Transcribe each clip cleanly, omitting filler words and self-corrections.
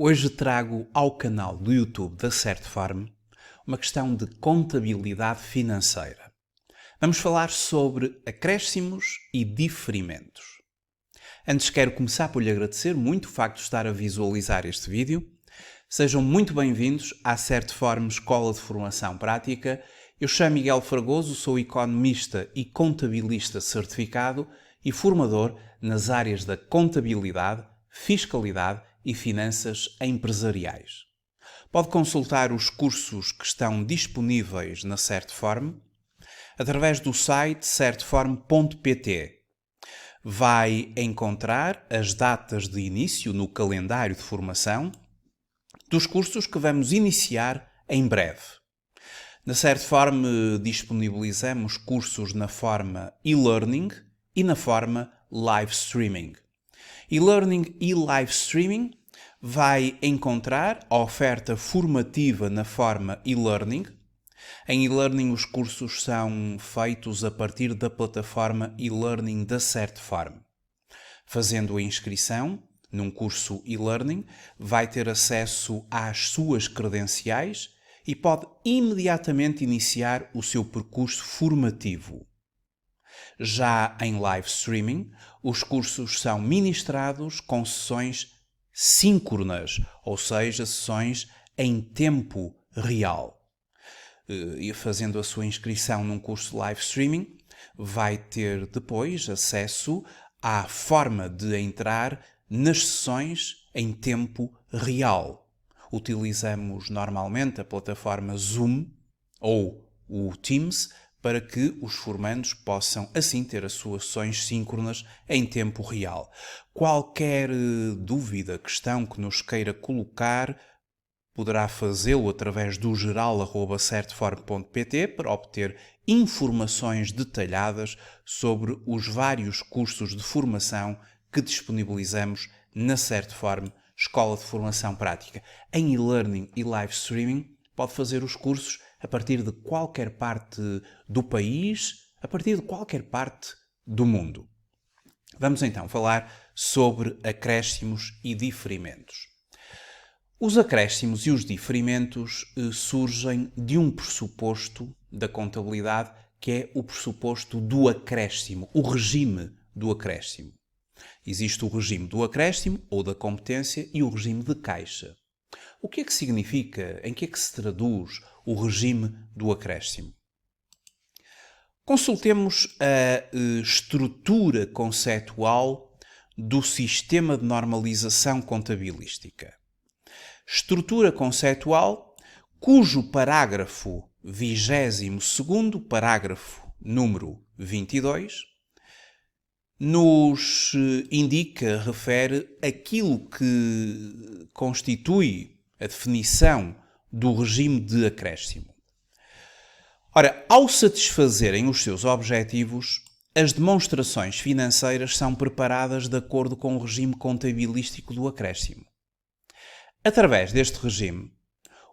Hoje trago ao canal do YouTube da Certfarm uma questão de contabilidade financeira. Vamos falar sobre acréscimos e diferimentos. Antes quero começar por lhe agradecer muito o facto de estar a visualizar este vídeo. Sejam muito bem-vindos à Certfarm Escola de Formação Prática. Eu chamo Miguel Fragoso, sou economista e contabilista certificado e formador nas áreas da contabilidade, fiscalidade e finanças empresariais. Pode consultar os cursos que estão disponíveis na Certfarm através do site certfarm.pt. Vai encontrar as datas de início no calendário de formação dos cursos que vamos iniciar em breve. Na Certfarm disponibilizamos cursos na forma e-learning e na forma live streaming. E-learning e live streaming vai encontrar a oferta formativa na forma e-learning. Em e-learning os cursos são feitos a partir da plataforma e-learning da Certfarm. Fazendo a inscrição num curso e-learning, vai ter acesso às suas credenciais e pode imediatamente iniciar o seu percurso formativo. Já em live streaming, os cursos são ministrados com sessões síncronas, ou seja, sessões em tempo real. E fazendo a sua inscrição num curso live streaming, vai ter depois acesso à forma de entrar nas sessões em tempo real. Utilizamos normalmente a plataforma Zoom ou o Teams para que os formandos possam assim ter as suas sessões síncronas em tempo real. Qualquer dúvida, questão que nos queira colocar, poderá fazê-lo através do geral@certfarm.pt para obter informações detalhadas sobre os vários cursos de formação que disponibilizamos na Certfarm Escola de Formação Prática. Em e-learning e live streaming pode fazer os cursos a partir de qualquer parte do país, a partir de qualquer parte do mundo. Vamos então falar sobre acréscimos e diferimentos. Os acréscimos e os diferimentos surgem de um pressuposto da contabilidade que é o pressuposto do acréscimo, o regime do acréscimo. Existe o regime do acréscimo ou da competência e o regime de caixa. O que é que significa, em que é que se traduz o regime do acréscimo? Consultemos a estrutura conceitual do sistema de normalização contabilística. Estrutura conceitual cujo parágrafo 22º, parágrafo número 22, nos indica, refere aquilo que constitui a definição do regime de acréscimo. Ora, ao satisfazerem os seus objetivos, as demonstrações financeiras são preparadas de acordo com o regime contabilístico do acréscimo. Através deste regime,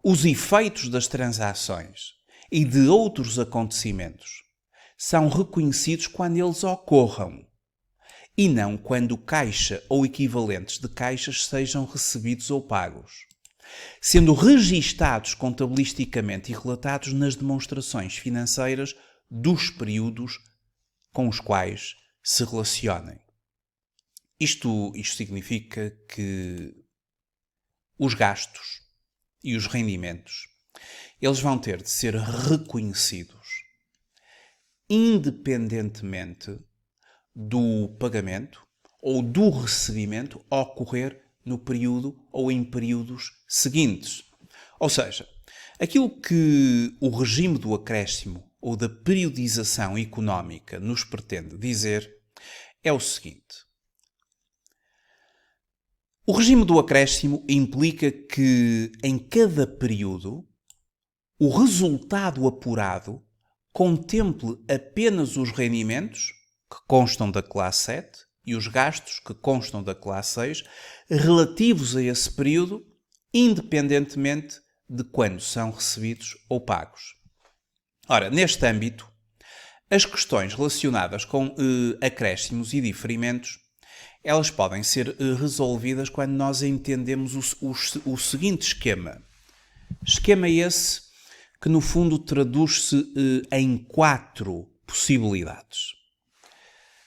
os efeitos das transações e de outros acontecimentos são reconhecidos quando eles ocorram, e não quando caixa ou equivalentes de caixas sejam recebidos ou pagos, sendo registados contabilisticamente e relatados nas demonstrações financeiras dos períodos com os quais se relacionem. Isto significa que os gastos e os rendimentos, eles vão ter de ser reconhecidos independentemente do pagamento ou do recebimento ocorrer no período ou em períodos seguintes. Ou seja, aquilo que o regime do acréscimo ou da periodização económica nos pretende dizer é o seguinte: o regime do acréscimo implica que em cada período o resultado apurado contemple apenas os rendimentos que constam da classe 7 e os gastos que constam da classe 6 relativos a esse período, independentemente de quando são recebidos ou pagos. Ora, neste âmbito, as questões relacionadas com acréscimos e diferimentos Elas podem ser resolvidas quando nós entendemos o seguinte esquema. Esquema esse que, no fundo, traduz-se em 4 possibilidades.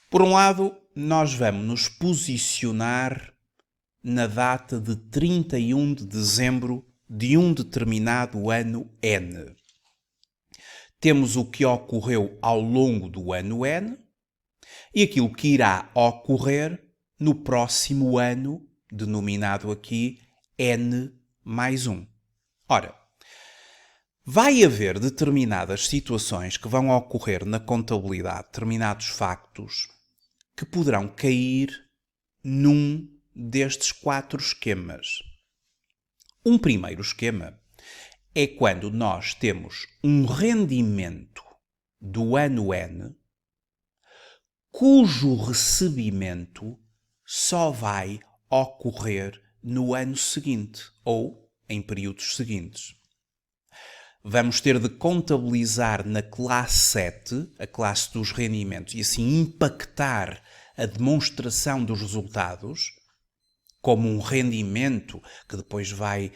Por um lado, nós vamos nos posicionar na data de 31 de dezembro de um determinado ano N. Temos o que ocorreu ao longo do ano N e aquilo que irá ocorrer no próximo ano, denominado aqui N mais 1. Ora, vai haver determinadas situações que vão ocorrer na contabilidade, determinados factos, que poderão cair num destes 4 esquemas. Um primeiro esquema é quando nós temos um rendimento do ano N cujo recebimento só vai ocorrer no ano seguinte ou em períodos seguintes. Vamos ter de contabilizar na classe 7, a classe dos rendimentos, e assim impactar a demonstração dos resultados como um rendimento que depois vai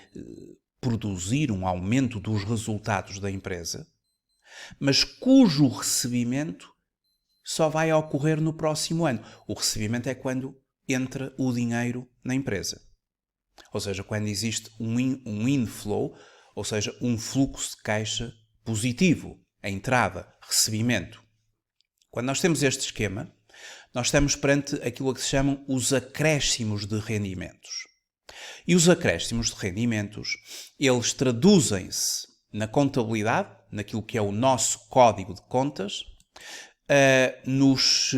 produzir um aumento dos resultados da empresa, mas cujo recebimento só vai ocorrer no próximo ano. O recebimento é quando entra o dinheiro na empresa. Ou seja, quando existe um inflow, ou seja, um fluxo de caixa positivo, a entrada, recebimento. Quando nós temos este esquema, nós estamos perante aquilo que se chamam os acréscimos de rendimentos. E os acréscimos de rendimentos, eles traduzem-se na contabilidade, naquilo que é o nosso código de contas, nos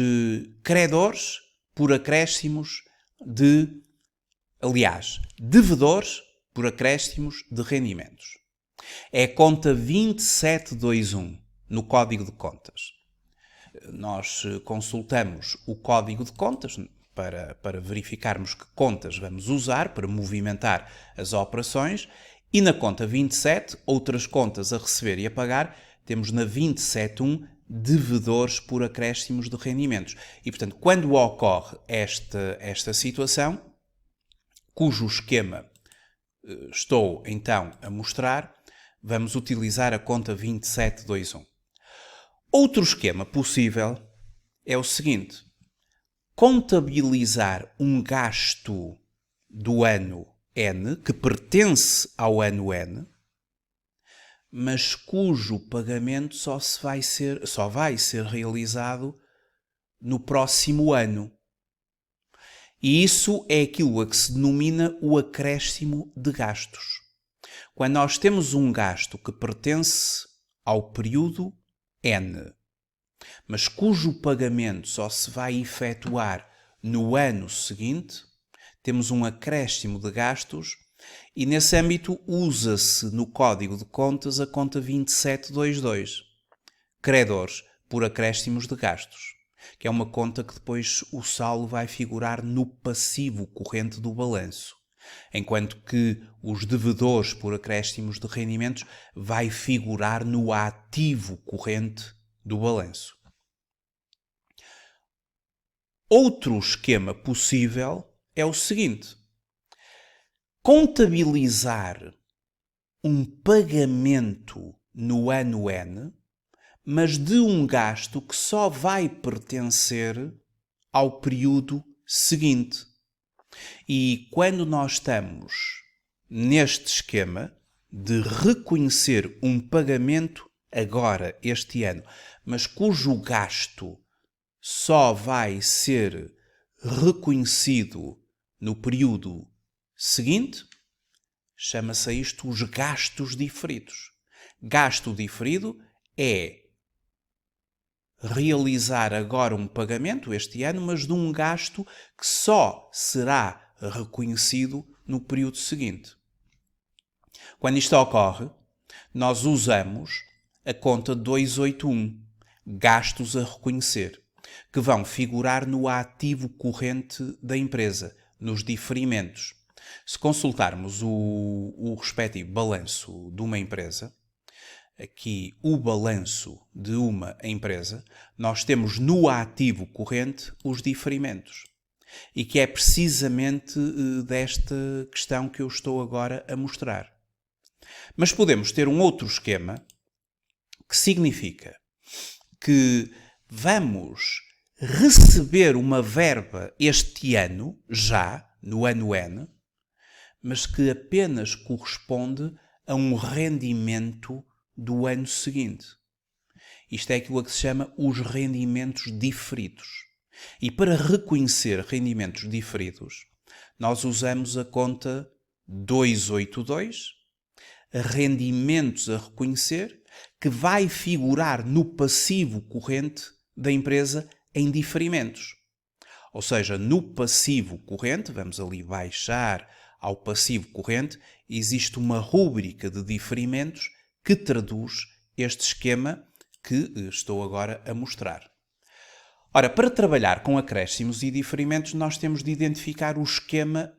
credores por acréscimos de, aliás, devedores por acréscimos de rendimentos. É a conta 2721 no código de contas. Nós consultamos o código de contas para verificarmos que contas vamos usar para movimentar as operações e na conta 27, outras contas a receber e a pagar, temos na 27.1 devedores por acréscimos de rendimentos. E, portanto, quando ocorre esta situação, cujo esquema estou então a mostrar, vamos utilizar a conta 2721. Outro esquema possível é o seguinte: contabilizar um gasto do ano N, que pertence ao ano N, mas cujo pagamento só vai ser realizado no próximo ano. E isso é aquilo a que se denomina o acréscimo de gastos. Quando nós temos um gasto que pertence ao período N, mas cujo pagamento só se vai efetuar no ano seguinte, temos um acréscimo de gastos e nesse âmbito usa-se no código de contas a conta 2722, credores por acréscimos de gastos, que é uma conta que depois o saldo vai figurar no passivo corrente do balanço, enquanto que os devedores por acréscimos de rendimentos vai figurar no ativo corrente do balanço. Outro esquema possível é o seguinte: contabilizar um pagamento no ano N, mas de um gasto que só vai pertencer ao período seguinte. E quando nós estamos neste esquema de reconhecer um pagamento agora, este ano, mas cujo gasto só vai ser reconhecido no período seguinte, chama-se isto os gastos diferidos. Gasto diferido é realizar agora um pagamento este ano, mas de um gasto que só será reconhecido no período seguinte. Quando isto ocorre, nós usamos a conta 281, gastos a reconhecer, que vão figurar no ativo corrente da empresa, nos diferimentos. Se consultarmos o respectivo balanço de uma empresa, aqui o balanço de uma empresa, nós temos no ativo corrente os diferimentos. e que é precisamente desta questão que eu estou agora a mostrar. Mas podemos ter um outro esquema que significa que vamos receber uma verba este ano, já, no ano N, mas que apenas corresponde a um rendimento do ano seguinte. Isto é aquilo que se chama os rendimentos diferidos. E para reconhecer rendimentos diferidos, nós usamos a conta 282, rendimentos a reconhecer, que vai figurar no passivo corrente da empresa em diferimentos. Ou seja, no passivo corrente, vamos ali baixar ao passivo corrente, existe uma rúbrica de diferimentos que traduz este esquema que estou agora a mostrar. Ora, para trabalhar com acréscimos e diferimentos, nós temos de identificar o esquema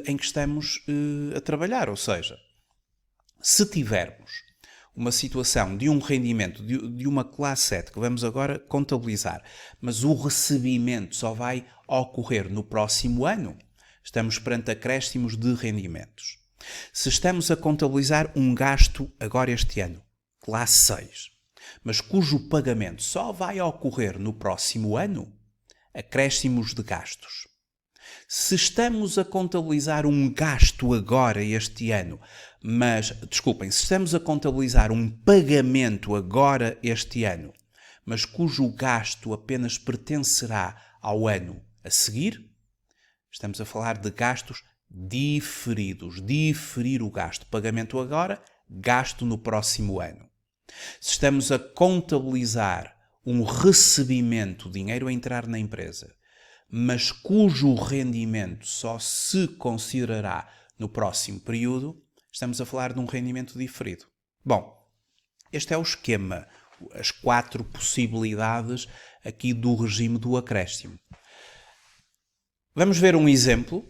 em que estamos a trabalhar. Ou seja, se tivermos uma situação de um rendimento de uma classe 7 que vamos agora contabilizar, mas o recebimento só vai ocorrer no próximo ano, estamos perante acréscimos de rendimentos. Se estamos a contabilizar um gasto agora este ano, classe 6, mas cujo pagamento só vai ocorrer no próximo ano, acréscimos de gastos. Se estamos a contabilizar um gasto agora este ano, se estamos a contabilizar um pagamento agora este ano, mas cujo gasto apenas pertencerá ao ano a seguir, estamos a falar de gastos diferidos. Diferir o gasto. Pagamento agora, gasto no próximo ano. Se estamos a contabilizar um recebimento, dinheiro a entrar na empresa, mas cujo rendimento só se considerará no próximo período, estamos a falar de um rendimento diferido. Bom, este é o esquema, as 4 possibilidades aqui do regime do acréscimo. Vamos ver um exemplo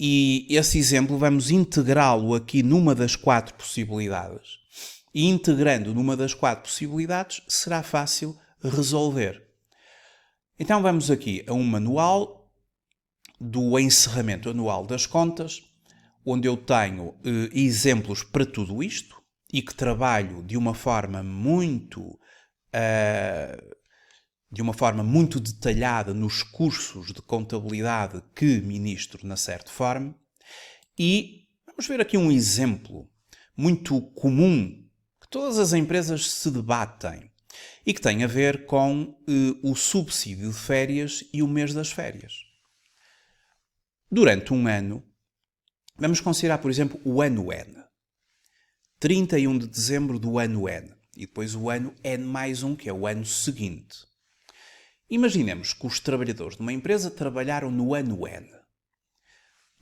e esse exemplo vamos integrá-lo aqui numa das 4 possibilidades. E integrando numa das 4 possibilidades será fácil resolver. Então vamos aqui a um manual do encerramento anual das contas, onde eu tenho exemplos para tudo isto e que trabalho de uma forma muito detalhada nos cursos de contabilidade que ministro na Certform. E vamos ver aqui um exemplo muito comum que todas as empresas se debatem e que tem a ver com o subsídio de férias e o mês das férias. Durante um ano, vamos considerar, por exemplo, o ano N. 31 de dezembro do ano N. E depois o ano N mais 1, que é o ano seguinte. Imaginemos que os trabalhadores de uma empresa trabalharam no ano N.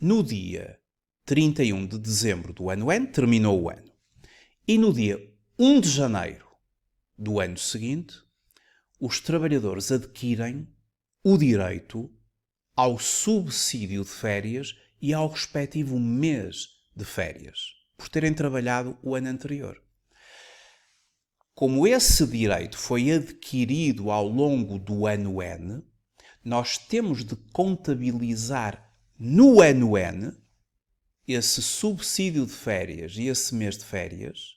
No dia 31 de dezembro do ano N, terminou o ano. E no dia 1 de janeiro do ano seguinte, os trabalhadores adquirem o direito ao subsídio de férias e ao respectivo mês de férias, por terem trabalhado o ano anterior. Como esse direito foi adquirido ao longo do ano N, nós temos de contabilizar no ano N esse subsídio de férias e esse mês de férias,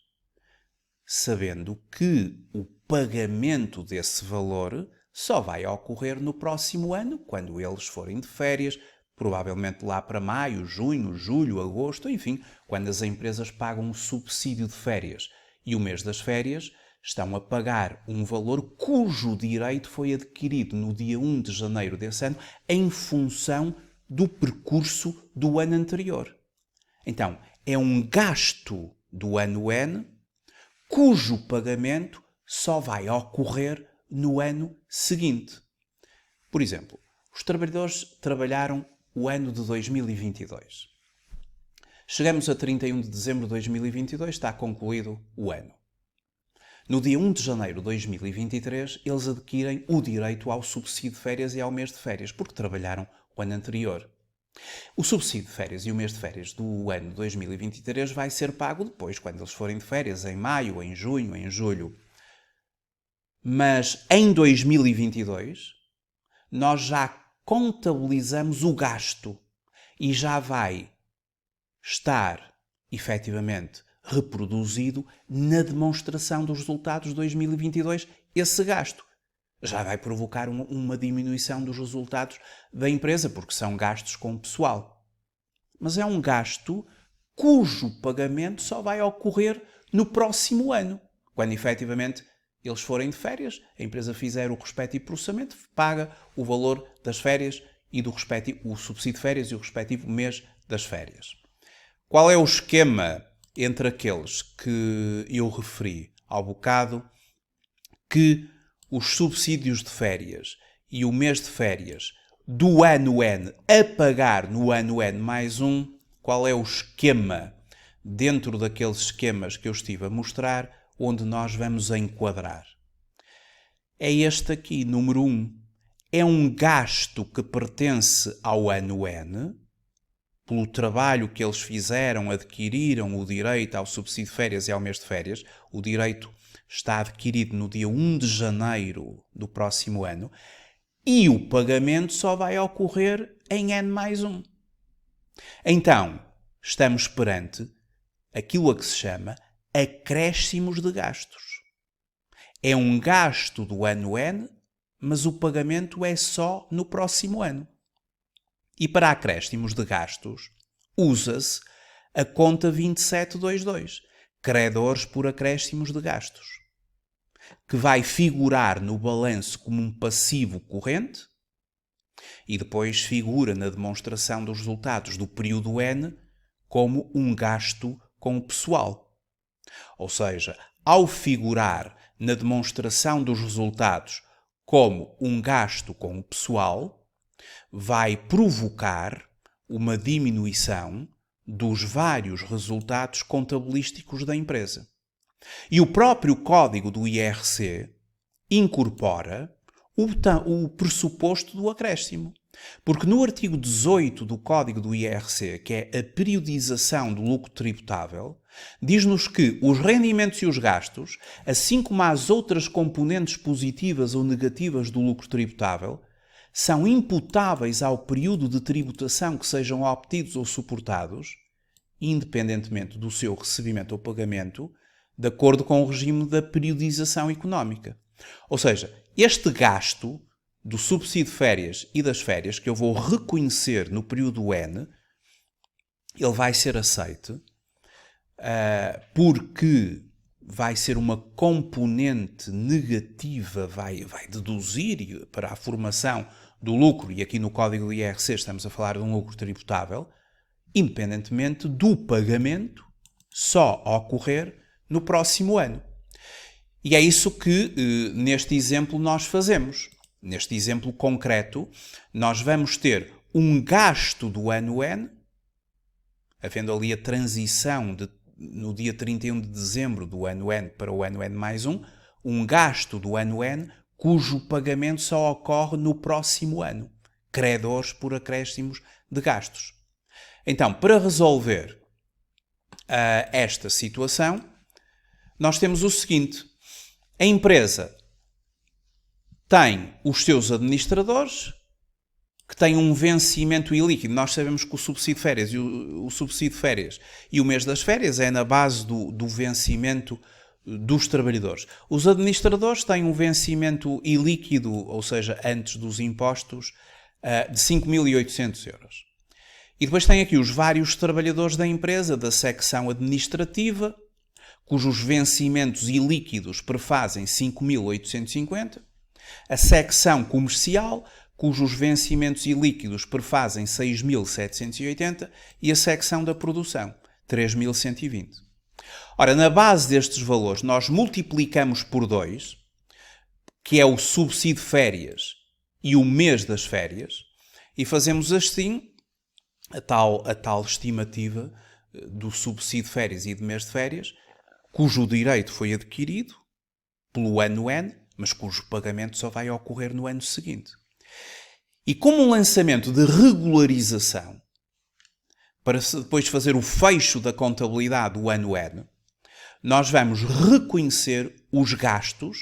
sabendo que o pagamento desse valor só vai ocorrer no próximo ano, quando eles forem de férias, provavelmente lá para maio, junho, julho, agosto, enfim, quando as empresas pagam um subsídio de férias e o mês das férias, estão a pagar um valor cujo direito foi adquirido no dia 1 de janeiro desse ano em função do percurso do ano anterior. Então, é um gasto do ano N cujo pagamento só vai ocorrer no ano seguinte. Por exemplo, os trabalhadores trabalharam o ano de 2022. Chegamos a 31 de dezembro de 2022, está concluído o ano. No dia 1 de janeiro de 2023, eles adquirem o direito ao subsídio de férias e ao mês de férias, porque trabalharam o ano anterior. O subsídio de férias e o mês de férias do ano 2023 vai ser pago depois, quando eles forem de férias, em maio, em junho, em julho. Mas em 2022, nós já contabilizamos o gasto e já vai estar, efetivamente, reproduzido na demonstração dos resultados de 2022 esse gasto. Já vai provocar uma diminuição dos resultados da empresa, porque são gastos com o pessoal. Mas é um gasto cujo pagamento só vai ocorrer no próximo ano, quando efetivamente eles forem de férias, a empresa fizer o respectivo processamento, paga o valor das férias e o subsídio de férias e o respectivo mês das férias. Qual é o esquema entre aqueles que eu referi ao bocado, que os subsídios de férias e o mês de férias do ano N a pagar no ano N mais um? Qual é o esquema dentro daqueles esquemas que eu estive a mostrar, onde nós vamos enquadrar? É este aqui, número 1. É um gasto que pertence ao ano N, pelo trabalho que eles fizeram, adquiriram o direito ao subsídio de férias e ao mês de férias. O direito está adquirido no dia 1 de janeiro do próximo ano e o pagamento só vai ocorrer em N mais 1. Então, estamos perante aquilo a que se chama acréscimos de gastos. É um gasto do ano N, mas o pagamento é só no próximo ano. E para acréscimos de gastos, usa-se a conta 2722, credores por acréscimos de gastos, que vai figurar no balanço como um passivo corrente e depois figura na demonstração dos resultados do período N como um gasto com o pessoal. Ou seja, ao figurar na demonstração dos resultados como um gasto com o pessoal, vai provocar uma diminuição dos vários resultados contabilísticos da empresa. E o próprio código do IRC incorpora o pressuposto do acréscimo. Porque no artigo 18 do código do IRC, que é a periodização do lucro tributável, diz-nos que os rendimentos e os gastos, assim como as outras componentes positivas ou negativas do lucro tributável, são imputáveis ao período de tributação que sejam obtidos ou suportados, independentemente do seu recebimento ou pagamento, de acordo com o regime da periodização económica. Ou seja, este gasto do subsídio de férias e das férias, que eu vou reconhecer no período N, ele vai ser aceite porque vai ser uma componente negativa, vai deduzir para a formação do lucro, e aqui no código do IRC estamos a falar de um lucro tributável, independentemente do pagamento só ocorrer no próximo ano. E é isso que neste exemplo nós fazemos. Neste exemplo concreto, nós vamos ter um gasto do ano N, havendo ali a transição no dia 31 de dezembro do ano N para o ano N mais um gasto do ano N cujo pagamento só ocorre no próximo ano, credores por acréscimos de gastos. Então, para resolver esta situação, nós temos o seguinte: a empresa tem os seus administradores que têm um vencimento ilíquido. Nós sabemos que o subsídio de férias o subsídio de férias e o mês das férias é na base do vencimento dos trabalhadores. Os administradores têm um vencimento ilíquido, ou seja, antes dos impostos, de 5.800 euros. E depois tem aqui os vários trabalhadores da empresa, da secção administrativa, cujos vencimentos ilíquidos prefazem 5.850, a secção comercial, cujos vencimentos ilíquidos prefazem 6.780 e a secção da produção, 3.120. Ora, na base destes valores, nós multiplicamos por 2, que é o subsídio de férias e o mês das férias, e fazemos assim a tal estimativa do subsídio de férias e de mês de férias, cujo direito foi adquirido pelo ano N, mas cujo pagamento só vai ocorrer no ano seguinte. E como um lançamento de regularização, para depois fazer o fecho da contabilidade do ano N, nós vamos reconhecer os gastos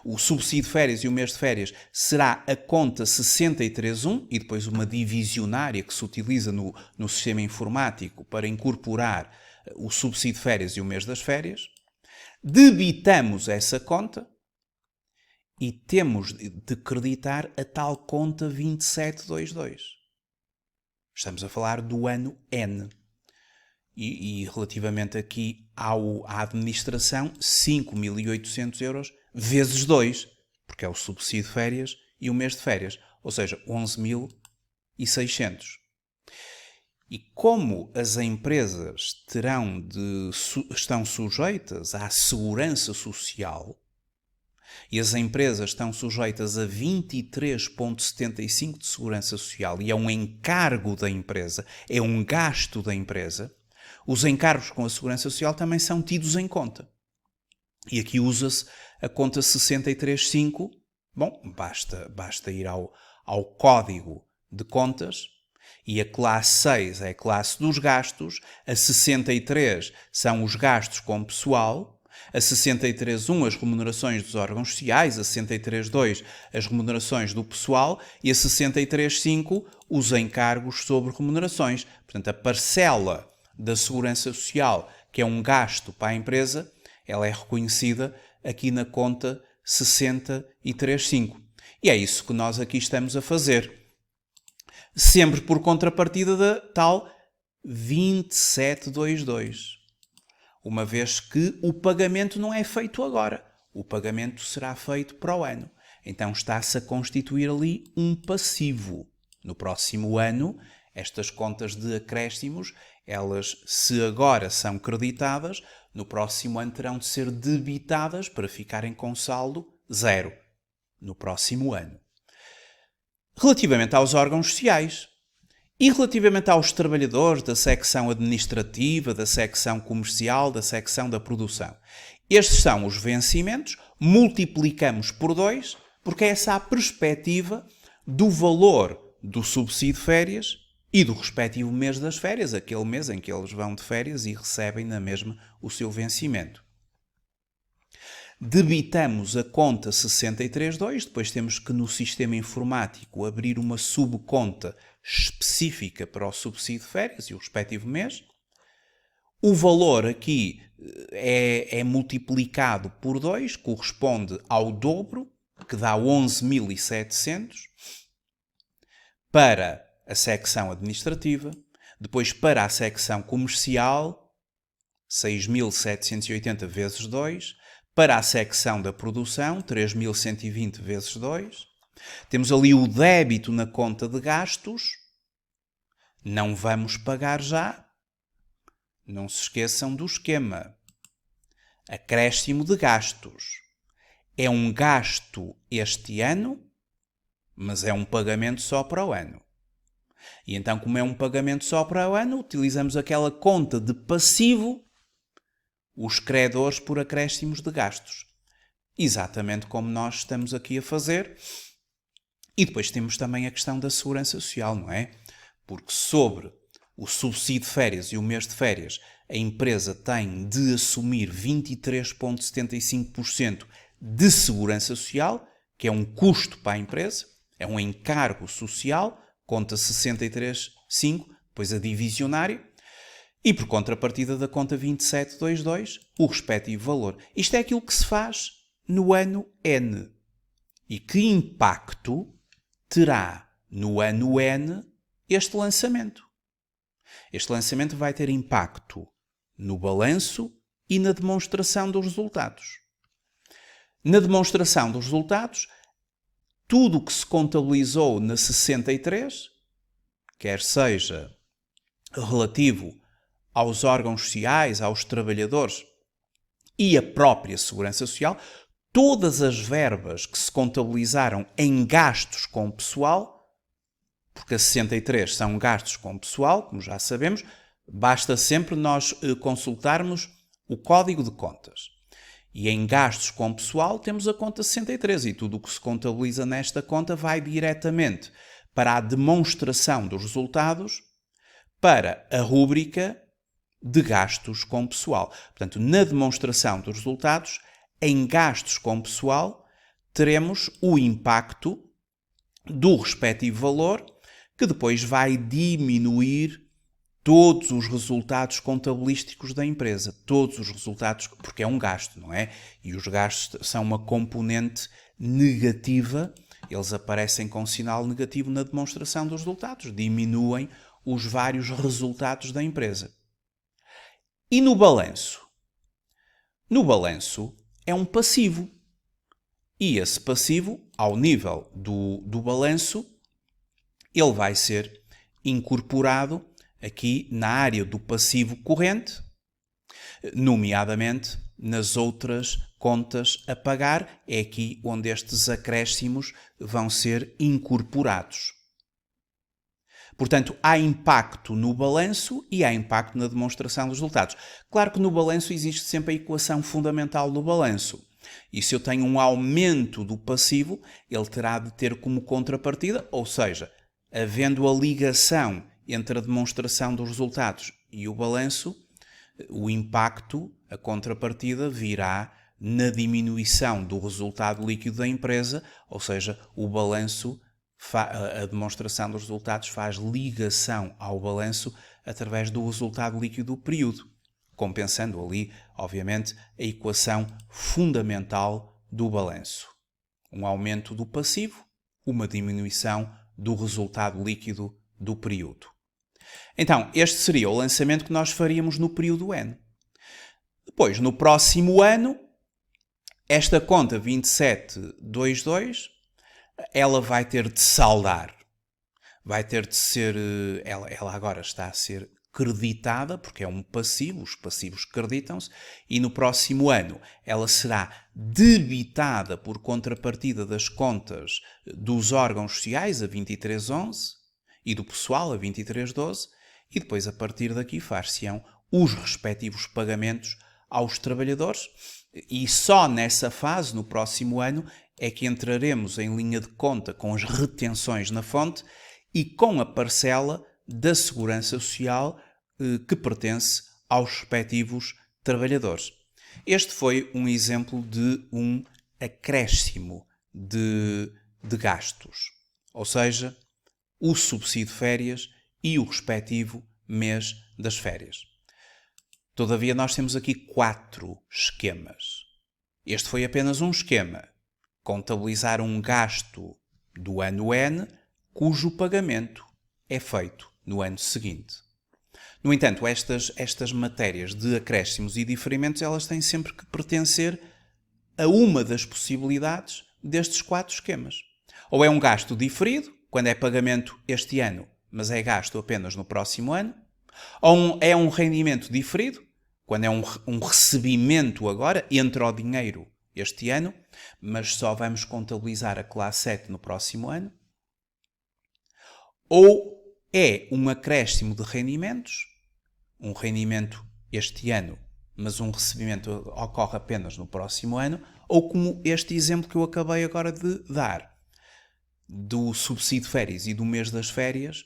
O subsídio de férias e o mês de férias será a conta 631 e depois uma divisionária que se utiliza no sistema informático para incorporar o subsídio de férias e o mês das férias. Debitamos essa conta e temos de creditar a tal conta 2722. Estamos a falar do ano N. E relativamente aqui à administração, 5.800 euros vezes 2, porque é o subsídio de férias e o mês de férias, ou seja, 11.600. E como as empresas estão sujeitas à segurança social, e as empresas estão sujeitas a 23,75% de segurança social, e é um encargo da empresa, é um gasto da empresa, os encargos com a segurança social também são tidos em conta. E aqui usa-se a conta 635. Bom, basta ir ao código de contas, e a classe 6 é a classe dos gastos, a 63 são os gastos com pessoal, a 63.1 as remunerações dos órgãos sociais, a 63.2 as remunerações do pessoal e a 63.5 os encargos sobre remunerações. Portanto, a parcela da segurança social, que é um gasto para a empresa, ela é reconhecida aqui na conta 63.5. E é isso que nós aqui estamos a fazer. Sempre por contrapartida da tal 2722. Uma vez que o pagamento não é feito agora. O pagamento será feito para o ano. Então está-se a constituir ali um passivo. No próximo ano, estas contas de acréscimos, elas, se agora são creditadas, no próximo ano terão de ser debitadas para ficarem com saldo zero. No próximo ano. Relativamente aos órgãos sociais e relativamente aos trabalhadores da secção administrativa, da secção comercial, da secção da produção. Estes são os vencimentos, multiplicamos por 2, porque é essa a perspectiva do valor do subsídio de férias e do respectivo mês das férias, aquele mês em que eles vão de férias e recebem na mesma o seu vencimento. Debitamos a conta 63.2, depois temos que no sistema informático abrir uma subconta específica para o subsídio de férias e o respectivo mês. O valor aqui é multiplicado por 2, corresponde ao dobro, que dá 11.700, para a secção administrativa, depois para a secção comercial, 6.780 vezes 2, para a secção da produção, 3.120 vezes 2. Temos ali o débito na conta de gastos. Não vamos pagar já. Não se esqueçam do esquema. Acréscimo de gastos. É um gasto este ano, mas é um pagamento só para o ano. E então, como é um pagamento só para o ano, utilizamos aquela conta de passivo, os credores por acréscimos de gastos. Exatamente como nós estamos aqui a fazer. E depois temos também a questão da segurança social, não é? Porque sobre o subsídio de férias e o mês de férias, a empresa tem de assumir 23,75% de segurança social, que é um custo para a empresa, é um encargo social, conta 63.5, depois a divisionária, e por contrapartida da conta 2722, o respectivo valor. Isto é aquilo que se faz no ano N. E que impacto terá no ano N este lançamento? Este lançamento vai ter impacto no balanço e na demonstração dos resultados. Na demonstração dos resultados, tudo o que se contabilizou na 63, quer seja relativo aos órgãos sociais, aos trabalhadores e a própria segurança social, todas as verbas que se contabilizaram em gastos com pessoal, porque a 63 são gastos com pessoal, como já sabemos, basta sempre nós consultarmos o código de contas. E em gastos com pessoal temos a conta 63 e tudo o que se contabiliza nesta conta vai diretamente para a demonstração dos resultados para a rúbrica de gastos com pessoal. Portanto, na demonstração dos resultados, em gastos com pessoal, teremos o impacto do respectivo valor, que depois vai diminuir todos os resultados contabilísticos da empresa. Todos os resultados, porque é um gasto, não é? E os gastos são uma componente negativa, eles aparecem com sinal negativo na demonstração dos resultados, diminuem os vários resultados da empresa. E no balanço? No balanço é um passivo. E esse passivo, ao nível do balanço, ele vai ser incorporado aqui na área do passivo corrente, nomeadamente nas outras contas a pagar. É aqui onde estes acréscimos vão ser incorporados. Portanto, há impacto no balanço e há impacto na demonstração dos resultados. Claro que no balanço existe sempre a equação fundamental do balanço. E se eu tenho um aumento do passivo, ele terá de ter como contrapartida, ou seja, havendo a ligação entre a demonstração dos resultados e o balanço, o impacto, a contrapartida, virá na diminuição do resultado líquido da empresa, ou seja, o balanço, a demonstração dos resultados faz ligação ao balanço através do resultado líquido do período, compensando ali, obviamente, a equação fundamental do balanço. Um aumento do passivo, uma diminuição do resultado líquido do período. Então, este seria o lançamento que nós faríamos no período N. Depois, no próximo ano, esta conta 2722, ela vai ter de saldar. Vai ter de ser... Ela agora está a ser creditada, porque é um passivo, os passivos creditam-se, e no próximo ano ela será debitada por contrapartida das contas dos órgãos sociais a 2311 e do pessoal a 2312, e depois a partir daqui far-se-ão os respectivos pagamentos aos trabalhadores, e só nessa fase, no próximo ano, é que entraremos em linha de conta com as retenções na fonte e com a parcela da Segurança Social que pertence aos respectivos trabalhadores. Este foi um exemplo de um acréscimo de gastos, ou seja, o subsídio de férias e o respectivo mês das férias. Todavia, nós temos aqui 4 esquemas. Este foi apenas um esquema. Contabilizar um gasto do ano N, cujo pagamento é feito no ano seguinte. No entanto, estas matérias de acréscimos e diferimentos, elas têm sempre que pertencer a uma das possibilidades destes 4 esquemas. Ou é um gasto diferido, quando é pagamento este ano, mas é gasto apenas no próximo ano. Ou é um rendimento diferido, quando é um recebimento agora, entra o dinheiro este ano, mas só vamos contabilizar a classe 7 no próximo ano. Ou é um acréscimo de rendimentos, um rendimento este ano, mas um recebimento ocorre apenas no próximo ano, ou como este exemplo que eu acabei agora de dar, do subsídio de férias e do mês das férias,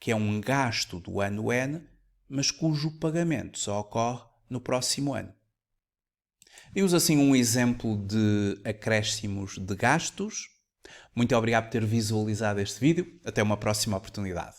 que é um gasto do ano N, mas cujo pagamento só ocorre no próximo ano. Vimos assim um exemplo de acréscimos de gastos. Muito obrigado por ter visualizado este vídeo. Até uma próxima oportunidade.